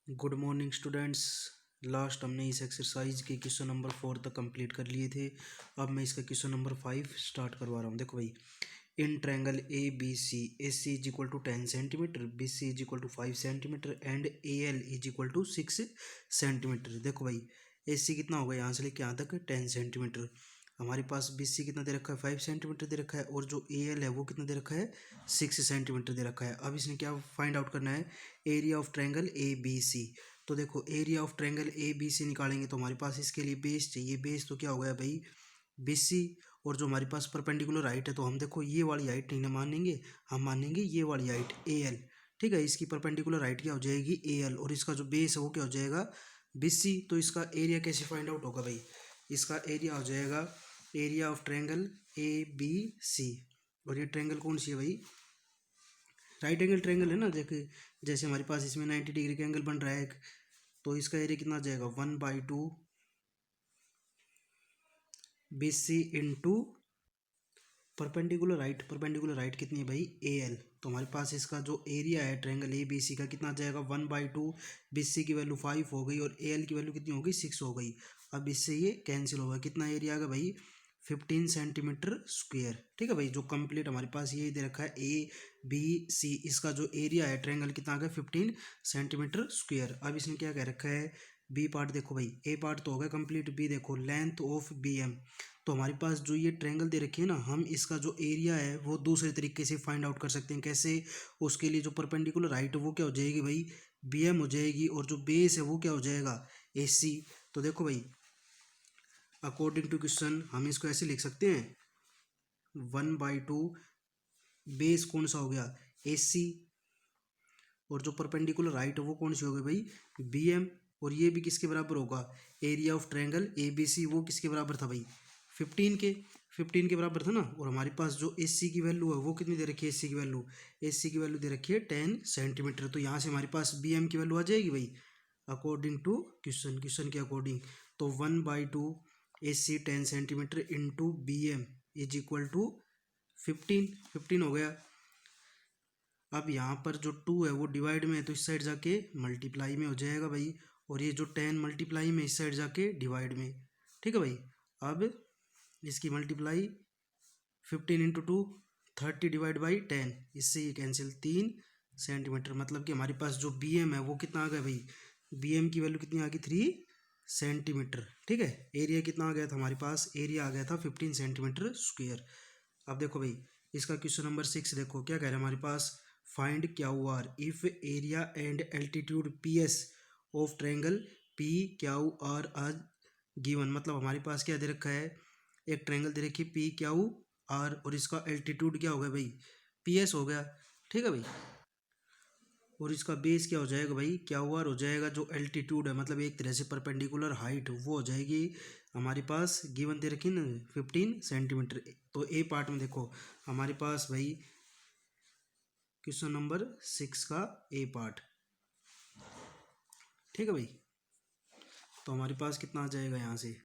Good morning students. Last हमने इस exercise के क्वेश्चन नंबर 4 तक कंप्लीट कर लिए थे। अब मैं इसका क्वेश्चन नंबर 5 स्टार्ट करवा रहा हूँ। देखो भाई, in triangle A B C AC is equal to 10 centimetre, BC is equal to 5 centimetre and AL is equal to 6 centimetre. देखो भाई, AC कितना होगा यहाँ से लेके यहाँ तक 10 सेंटीमीटर। हमारे पास BC कितना दे रखा है, 5 सेंटीमीटर दे रखा है, और जो AL है वो कितना दे रखा है, 6 सेंटीमीटर दे रखा है। अब इसने क्या फाइंड आउट करना है, एरिया ऑफ ट्रायंगल ABC। तो देखो, एरिया ऑफ ट्रायंगल ABC निकालेंगे तो हमारे पास इसके लिए बेस चाहिए। बेस तो क्या हो गया भाई, BC। और जो हमारे पास परपेंडिकुलर हाइट है, तो हम देखो ये वाली हाइट नहीं ना मानेंगे, हम मानेंगे ये वाली हाइट AL। ठीक है, इसकी परपेंडिकुलर हाइट क्या हो जाएगी, AL, और इसका जो बेस है वो क्या हो जाएगा, BC। तो इसका एरिया कैसे फाइंड आउट होगा भाई, इसका एरिया हो जाएगा एरिया ऑफ ट्रायंगल ABC। और ये ट्रायंगल कौन सी है भाई, राइट एंगल ट्रायंगल है ना। देखिए, जैसे हमारे पास इसमें 90 डिग्री का एंगल बन रहा है एक, तो इसका एरिया कितना आ जाएगा, 1/2 BC into perpendicular height. Perpendicular height कितनी है भाई, AL। तो हमारे पास इसका जो एरिया है ट्रायंगल ABC का कितना आ जाएगा, 1/2। BC की वैल्यू 5 हो गई और AL की वैल्यू कितनी हो गई, 6 हो गई। अब इससे ये कैंसिल होगा, कितना एरिया आ गया भाई, 15 सेंटीमीटर स्क्वेयर। ठीक है भाई, जो कंप्लीट हमारे पास ये दे रखा है ABC, इसका जो एरिया है ट्रायंगल कितना आ गया, 15 सेंटीमीटर स्क्वेयर। अब इसने क्या कह रखा है, बी पार्ट देखो भाई, ए पार्ट तो हो गया कंप्लीट, बी देखो लेंथ ऑफ BM। तो हमारे पास जो ये ट्रायंगल दे रखी है ना, हम इसका जो एरिया है वो दूसरे तरीके से फाइंड आउट कर सकते हैं। कैसे, उसके लिए जो परपेंडिकुलर हाइट है वो क्या हो जाएगी भाई, BM हो जाएगी, और जो बेस है वो क्या हो जाएगा, AC। तो देखो भाई, अकॉर्डिंग टू क्वेश्चन हम इसको ऐसे लिख सकते हैं, 1/2 बेस कौन सा हो गया, AC, और जो परपेंडिकुलर हाइट है वो कौन सी हो गई भाई, BM। और ये भी किसके बराबर होगा, एरिया ऑफ ट्रायंगल ABC, वो किसके बराबर था भाई, 15 के बराबर था ना। और हमारे पास जो AC की वैल्यू है वो कितनी दे रखी है, AC की वैल्यू दे रखी है 10 सेंटीमीटर। तो यहाँ से हमारे पास BM की वैल्यू आ जाएगी भाई, अकॉर्डिंग टू क्वेश्चन के अकॉर्डिंग। तो 1/2 AC 10 centimetre into BM is equal to 15 हो गया। अब यहाँ पर जो 2 है वो डिवाइड में है, तो इस साइड जाके मल्टीप्लाई में हो जाएगा भाई, और ये जो 10 मल्टीप्लाई में, इस साइड जाके डिवाइड में। ठीक है भाई, अब इसकी मल्टीप्लाई 15 इंटू 2 30 डिवाइड बाई 10, इससे ये कैंसिल 3 सेंटीमीटर। मतलब कि हमारे पास जो BM है वो कितना आ गया भाई, BM की वैल्यू कितनी आ गई, 3 सेंटीमीटर। ठीक है, एरिया कितना आ गया था हमारे पास, एरिया आ गया था 15 सेंटीमीटर स्क्वेयर। अब देखो भाई, इसका क्वेश्चन नंबर 6 देखो क्या कह रहा है हमारे पास, find QR if area and altitude PS of triangle PQR are given. मतलब हमारे पास क्या दे रखा है, एक ट्रायंगल दे रखी है PQR, और इसका एल्टीट्यूड क्या हो गया भाई, PS हो गया। ठीक है भाई, और इसका बेस क्या हो जाएगा भाई, QR हो जाएगा। जो एल्टीट्यूड है मतलब एक तरह से परपेंडिकुलर हाइट, वो हो जाएगी हमारे पास गिवन दे रखी ना 15 सेंटीमीटर। तो ए पार्ट में देखो हमारे पास भाई, क्वेश्चन नंबर 6 का ए पार्ट। ठीक है भाई, तो हमारे पास कितना आ जाएगा, यहाँ से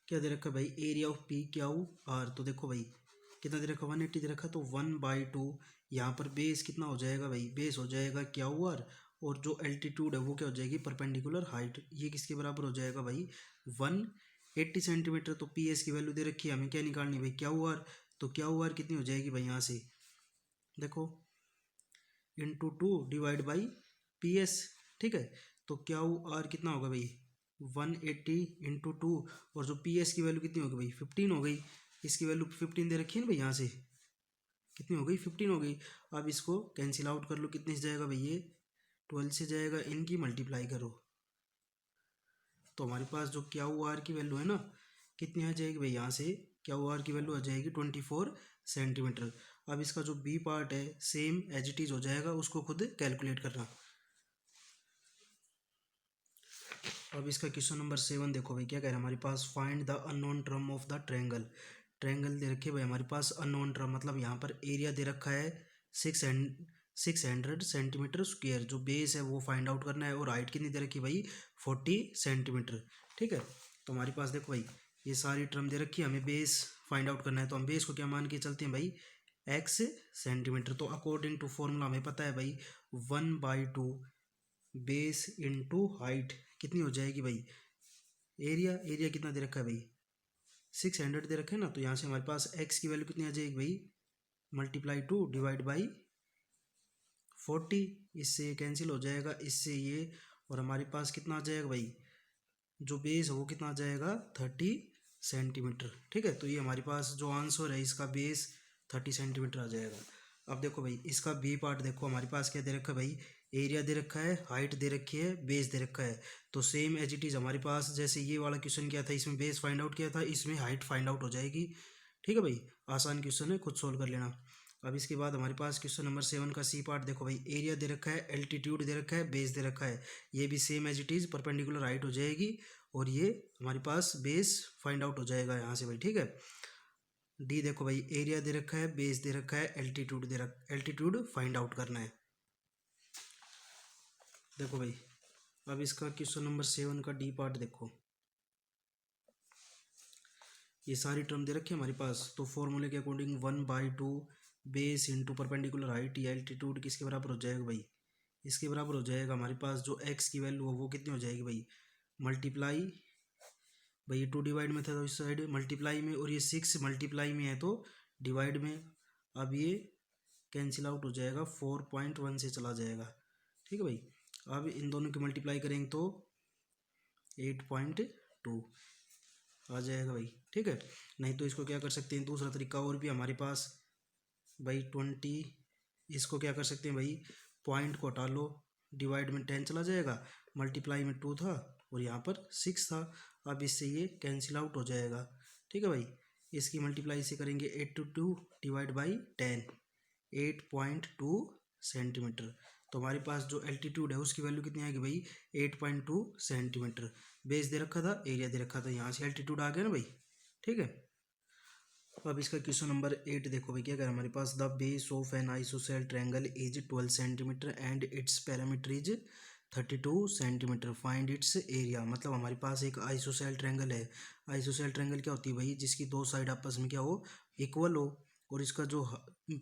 क्या दे रखा है भाई, एरिया ऑफ PQR। तो देखो भाई, कितना दे रखा, 180 दे रखा, तो 1/2 यहाँ पर बेस कितना हो जाएगा भाई, बेस हो जाएगा QR, और जो एल्टीट्यूड है वो क्या हो जाएगी, परपेंडिकुलर हाइट। ये किसके बराबर हो जाएगा भाई, 180 सेंटीमीटर। तो PS की वैल्यू दे रखी है, हमें क्या निकालनी है भाई, QR। तो QR कितनी हो जाएगी भाई, यहाँ से देखो इंटू 2 डिवाइड बाई PS। ठीक है, तो QR कितना होगा भाई, 180 इंटू 2, और जो PS की वैल्यू कितनी होगी भाई, 15 हो गई। इसकी वैल्यू 15 दे रखी है ना भाई, यहाँ से कितनी हो गई, 15 हो गई। अब इसको कैंसिल आउट कर लो, कितने से जाएगा भाई, ये 12 से जाएगा, इनकी मल्टीप्लाई करो। तो हमारे पास जो QR की वैल्यू है ना, कितनी आ जाएगी भाई, यहाँ से QR की वैल्यू आ जाएगी 24 सेंटीमीटर। अब इसका जो बी पार्ट है सेम एज इट इज हो जाएगा, उसको खुद कैलकुलेट करना। अब इसका क्वेश्चन नंबर 7 देखो भाई, क्या कह रहा है हमारे पास, find the unknown term of the triangle. Triangle दे रखे भाई हमारे पास अननोन टर्म, मतलब यहाँ पर एरिया दे रखा है 600 सेंटीमीटर स्क्वेयर। जो बेस है वो फाइंड आउट करना है, और हाइट कितनी दे रखी है भाई, 40 सेंटीमीटर। ठीक है, तो हमारे पास देखो भाई, ये सारी टर्म दे रखी है, हमें बेस फाइंड आउट करना है। तो हम बेस को क्या मान के चलते हैं भाई, x सेंटीमीटर। तो अकॉर्डिंग टू फॉर्मूला हमें पता है भाई, 1/2 बेस इंटू हाइट कितनी हो जाएगी भाई, एरिया कितना दे रखा है भाई, 600 दे रखे हैं ना, तो यहाँ से हमारे पास एक्स की वैल्यू कितनी आ जाएगी भाई, मल्टीप्लाई 2 डिवाइड बाई 40, इससे ये कैंसिल हो जाएगा, इससे ये, और हमारे पास कितना आ जाएगा भाई, जो बेस है वो कितना आ जाएगा 30 सेंटीमीटर। ठीक है, तो ये हमारे पास जो आंसर है इसका बेस 30 सेंटीमीटर आ जाएगा। अब देखो भाई इसका बी पार्ट देखो, हमारे पास क्या दे रखा है भाई, एरिया दे रखा है, हाइट दे रखी है, बेस दे रखा है। तो सेम एज इट इज़ हमारे पास जैसे ये वाला क्वेश्चन किया था, इसमें बेस फाइंड आउट किया था, इसमें हाइट फाइंड आउट हो जाएगी। ठीक है भाई, आसान क्वेश्चन है, खुद सोल्व कर लेना। अब इसके बाद हमारे पास क्वेश्चन नंबर 7 का सी पार्ट देखो भाई, एरिया दे रखा है, एल्टीट्यूड दे रखा है, बेस दे रखा है, ये भी same as it is perpendicular height हो जाएगी, और ये हमारे पास बेस फाइंड आउट हो जाएगा यहाँ से भाई। ठीक है, डी देखो भाई, एरिया दे रखा है, बेस दे रखा है, एल्टीट्यूड फाइंड आउट करना है। देखो भाई अब इसका क्वेश्चन नंबर 7 का डी पार्ट देखो, ये सारी टर्म दे रखी है हमारे पास, तो फॉर्मूले के according 1/2 base into perpendicular height या एल्टीट्यूड किसके बराबर हो जाएगा भाई, इसके बराबर हो जाएगा हमारे पास जो एक्स की वैल्यू है वो कितनी हो जाएगी भाई, मल्टीप्लाई भाई, ये 2 डिवाइड में था तो इस साइड मल्टीप्लाई में, और ये 6 मल्टीप्लाई में है तो डिवाइड में। अब ये कैंसिल आउट हो जाएगा, 4.1 से चला जाएगा। ठीक है भाई, अब इन दोनों की मल्टीप्लाई करेंगे तो 8.2 आ जाएगा भाई। ठीक है, नहीं तो इसको क्या कर सकते हैं, दूसरा तरीका और भी हमारे पास भाई 20, इसको क्या कर सकते हैं भाई, पॉइंट को हटा लो, डिवाइड में 10 चला जाएगा, मल्टीप्लाई में 2 था और यहाँ पर 6 था, अब इससे ये कैंसिल आउट हो जाएगा। ठीक है भाई, इसकी मल्टीप्लाई से करेंगे 8 डिवाइड बाई 10, 8.2 सेंटीमीटर। तो हमारे पास जो एल्टीट्यूड है उसकी वैल्यू कितनी आएगी भाई, 8.2 सेंटीमीटर। बेस दे रखा था, एरिया दे रखा था, यहाँ से एल्टीट्यूड आ गया ना भाई। ठीक है, अब इसका क्वेश्चन नंबर 8 देखो भाई, क्या कह रहा है हमारे पास, the base of an isosceles triangle is 12 centimetre and its perimeter is 32 centimetre, find its area. मतलब हमारे पास एक आइसोसेल ट्रायंगल है, आइसोसेल ट्रायंगल क्या होती है भाई, जिसकी दो साइड आपस में क्या हो, इक्वल हो, और इसका जो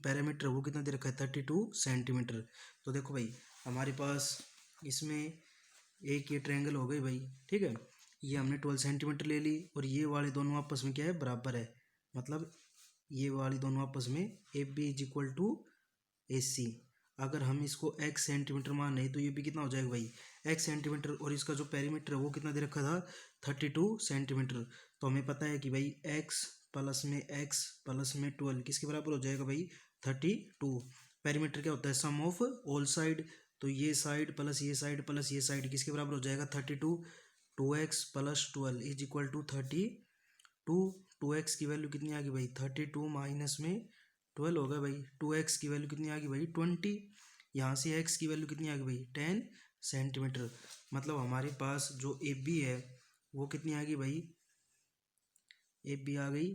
पैरामीटर वो कितना दे रखा है 32 सेंटीमीटर। तो देखो भाई हमारे पास इसमें एक ये ट्रायंगल हो गई भाई। ठीक है, ये हमने 12 सेंटीमीटर ले ली, और ये वाले दोनों आपस में क्या है, बराबर है, मतलब ये वाली दोनों आपस में A B is equal to A C. अगर हम इसको x सेंटीमीटर मान रहे तो ये भी कितना हो जाएगा भाई, x सेंटीमीटर, और इसका जो पेरीमीटर है वो कितना दे रखा था 32 सेंटीमीटर। तो हमें पता है कि भाई x प्लस में 12 किसके बराबर हो जाएगा भाई 32। पेरीमीटर क्या होता है, सम ऑफ ऑल साइड, तो ये साइड प्लस ये साइड प्लस ये साइड किसके बराबर हो जाएगा 32। 2x plus 12 is equal to 32। 2x की वैल्यू कितनी आ गई भाई 32 माइनस में 12 होगा भाई, 2x की वैल्यू कितनी आ गई भाई 20, यहाँ से x की वैल्यू कितनी आ गई भाई 10 सेंटीमीटर। मतलब हमारे पास जो ए बी है वो कितनी आ गई भाई, ए बी आ गई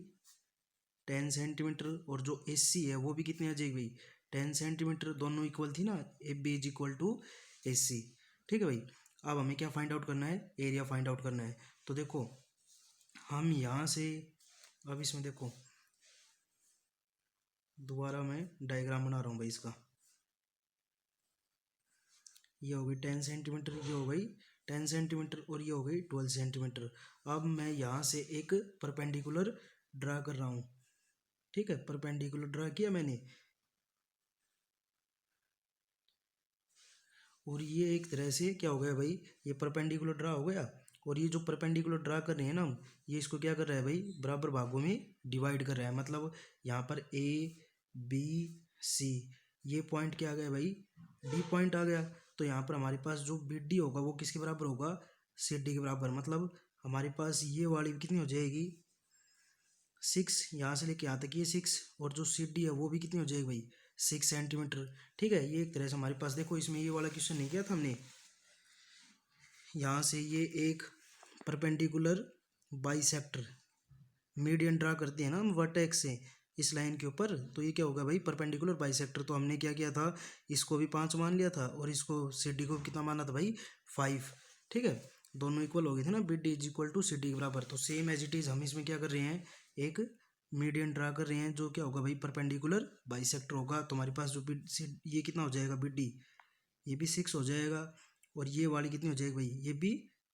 10 सेंटीमीटर, और जो ए सी है वो भी कितनी आ जाएगी भाई 10 सेंटीमीटर, दोनों इक्वल थी ना, A B is equal to A C. ठीक है भाई, अब हमें क्या फाइंड आउट करना है, एरिया फाइंड आउट करना है। तो देखो हम यहाँ से, अब इसमें देखो दोबारा मैं डायग्राम बना रहा हूँ भाई इसका, ये हो गई 10 सेंटीमीटर, ये हो गई 10 सेंटीमीटर, और ये हो गई 12 सेंटीमीटर। अब मैं यहाँ से एक परपेंडिकुलर ड्रा कर रहा हूँ। ठीक है, परपेंडिकुलर ड्रा किया मैंने, और ये एक तरह से क्या हो गया भाई, ये परपेंडिकुलर ड्रा हो गया, और ये जो परपेंडिकुलर ड्रा कर रहे हैं ना हम, ये इसको क्या कर रहा है भाई, बराबर भागों में डिवाइड कर रहा है। मतलब यहाँ पर ए बी सी, ये पॉइंट क्या आ गया भाई, डी पॉइंट आ गया। तो यहाँ पर हमारे पास जो बी डी होगा वो किसके बराबर होगा, सी डी के बराबर। मतलब हमारे पास ये वाली कितनी हो जाएगी 6, यहाँ से लेके यहाँ तक ये 6, और जो सी डी है वो भी कितनी हो जाएगी भाई 6 सेंटीमीटर। ठीक है, ये एक तरह से हमारे पास देखो, इसमें ये वाला क्वेश्चन नहीं किया था हमने, यहाँ से ये एक परपेंडिकुलर बाइसेक्टर मीडियन ड्रा करते हैं ना हम वर्टेक्स से इस लाइन के ऊपर, तो ये क्या होगा भाई परपेंडिकुलर बाइसेक्टर। तो हमने क्या किया था, इसको भी 5 मान लिया था, और इसको सी डी को कितना माना था भाई 5। ठीक है, दोनों इक्वल हो गए थे ना, B D is equal to C D के बराबर। तो सेम एज इट इज हम इसमें क्या कर रहे हैं, एक मीडियन ड्रा कर रहे हैं, जो क्या होगा भाई परपेंडिकुलर बाइसेक्टर होगा। तो हमारे पास जो बी सी, ये कितना हो जाएगा बी डी, ये भी 6 हो जाएगा, और ये वाली कितनी हो जाएगी भाई, ये भी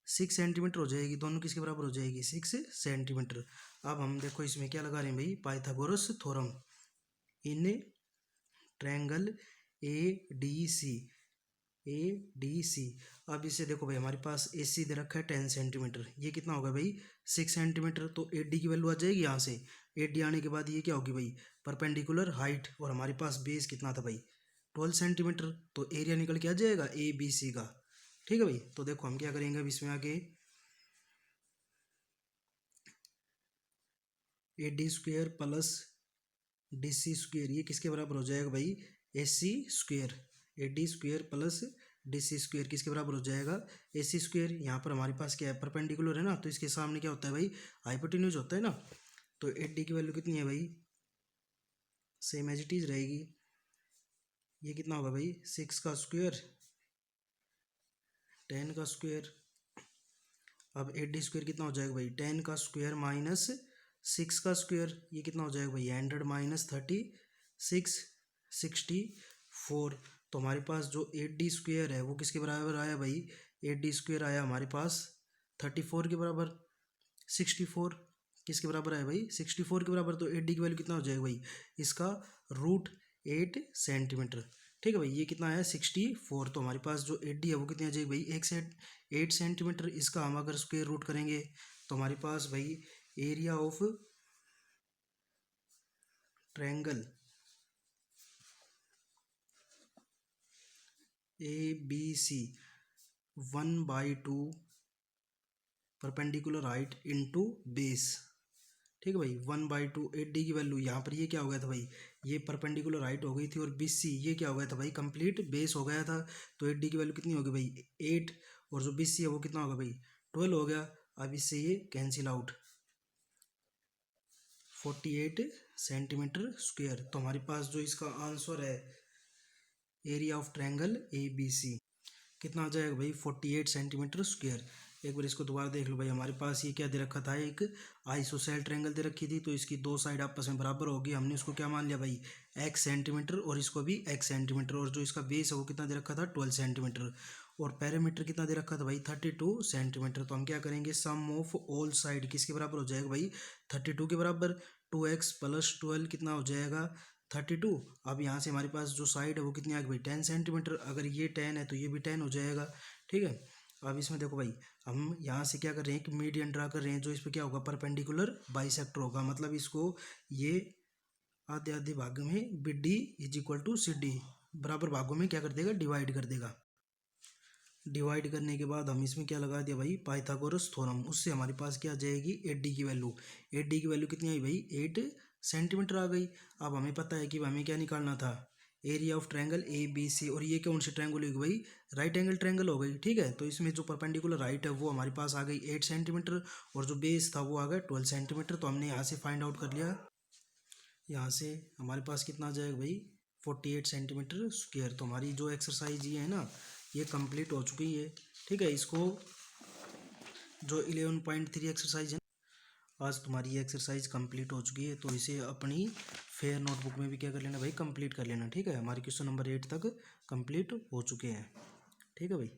6 सेंटीमीटर हो जाएगी। दोनों किसके बराबर हो जाएगी, 6 सेंटीमीटर। अब हम देखो इसमें क्या लगा रहे हैं भाई, Pythagoras theorem in triangle ADC। अब इसे देखो भाई, हमारे पास AC दे रखा है 10 सेंटीमीटर, ये कितना होगा भाई 6 सेंटीमीटर। तो AD की वैल्यू आ जाएगी यहाँ से। AD आने के बाद ये क्या होगी भाई, परपेंडिकुलर हाइट, और हमारे पास बेस कितना था भाई 12 सेंटीमीटर। तो एरिया निकल के आ जाएगा ABC का। ठीक है भाई, तो देखो हम क्या करेंगे अब इसमें आगे, AD² प्लस DC², ये किसके बराबर हो जाएगा भाई, AC²। AD² प्लस DC² किसके बराबर हो जाएगा, AC²। यहाँ पर हमारे पास क्या है, परपेंडिकुलर है ना, तो इसके सामने क्या होता है भाई, हाइपोटेन्यूज होता है ना। तो AD की वैल्यू कितनी है भाई, सेम एज इट इज रहेगी। ये कितना होगा भाई, 6 का स्क्वायर 10 का स्क्वायर। अब AD² कितना हो जाएगा भाई, 10 का स्क्वायर माइनस 6 का स्क्वायर, ये कितना हो जाएगा भाई 100 माइनस 36 64। तो हमारे पास जो AD² है वो किसके बराबर आया भाई, AD² आया हमारे पास 34 के बराबर। 64 किसके बराबर आया भाई, 64 के बराबर। तो AD की वैल्यू कितना हो जाएगा भाई, इसका √8 सेंटीमीटर। ठीक है भाई, ये कितना आया 64। तो हमारे पास जो AD है वो कितनी आ जाएगी भाई 8 सेंटीमीटर। इसका हम अगर स्क्वायर रूट करेंगे तो हमारे पास भाई area of triangle ABC 1/2 perpendicular height into base. ठीक है भाई, 1/2 AD की वैल्यू, यहाँ पर ये क्या हो गया था भाई, ये परपेंडिकुलर हाइट हो गई थी, और BC ये क्या हो गया था भाई, कंप्लीट बेस हो गया था। तो AD की वैल्यू कितनी होगी भाई 8, और जो BC है वो कितना होगा भाई 12 हो गया। अब इससे ये कैंसिल आउट, 48 सेंटीमीटर स्क्वायर। तो हमारे पास जो इसका आंसर है एरिया ऑफ ट्रायंगल ABC कितना आ जाएगा भाई 48 सेंटीमीटर स्क्वायर। एक बार इसको दोबारा देख लो भाई, हमारे पास ये क्या दे रखा था, एक आइसोसेल ट्रायंगल दे रखी थी, तो इसकी दो साइड आपस में बराबर होगी। हमने उसको क्या मान लिया भाई x सेंटीमीटर, और इसको भी x सेंटीमीटर, और जो इसका बेस है वो कितना दे रखा था 12 सेंटीमीटर, और पैरामीटर कितना दे रखा था भाई 32 सेंटीमीटर। तो हम क्या करेंगे, सम ऑफ ऑल साइड किसके बराबर हो जाएगा भाई 32 के बराबर। 2x प्लस 12 कितना हो जाएगा 32। अब यहाँ से हमारे पास जो साइड है वो कितनी आ गई भाई 10 सेंटीमीटर। अगर ये 10 है तो ये भी 10 हो जाएगा। ठीक है, अब इसमें देखो भाई, हम यहाँ से क्या कर रहे हैं, एक मीडियन ड्रा कर रहे हैं, जो इस पर क्या होगा परपेंडिकुलर बाइसेक्टर होगा। मतलब इसको ये आधे आधे भाग में BD = CD बराबर भागों में क्या कर देगा, डिवाइड कर देगा। डिवाइड करने के बाद हम इसमें क्या लगा दिया भाई, पाइथागोरस थ्योरम। उससे हमारे पास क्या आ जाएगी AD की वैल्यू। AD की वैल्यू कितनी आई भाई 8 सेंटीमीटर आ गई। अब हमें पता है कि हमें क्या निकालना था, एरिया ऑफ ट्रायंगल ABC। और ये कौन सी ट्रायंगल होगी भाई, राइट एंगल ट्रायंगल हो गई। ठीक है, तो इसमें जो परपेंडिकुलर हाइट है वो हमारे पास आ गई 8 सेंटीमीटर, और जो बेस था वो आ गया 12 सेंटीमीटर। तो हमने यहाँ से फाइंड आउट कर लिया। यहाँ से हमारे पास कितना आ जाएगा भाई 48 सेंटीमीटर स्क्वायर। तो हमारी जो एक्सरसाइज ये है ना, ये कंप्लीट हो चुकी है। ठीक है, इसको जो 11.3 एक्सरसाइज है, आज तुम्हारी ये एक्सरसाइज कंप्लीट हो चुकी है। तो इसे अपनी फेयर नोटबुक में भी क्या कर लेना भाई, कंप्लीट कर लेना। ठीक है, हमारे क्वेश्चन नंबर 8 तक कंप्लीट हो चुके हैं। ठीक है भाई।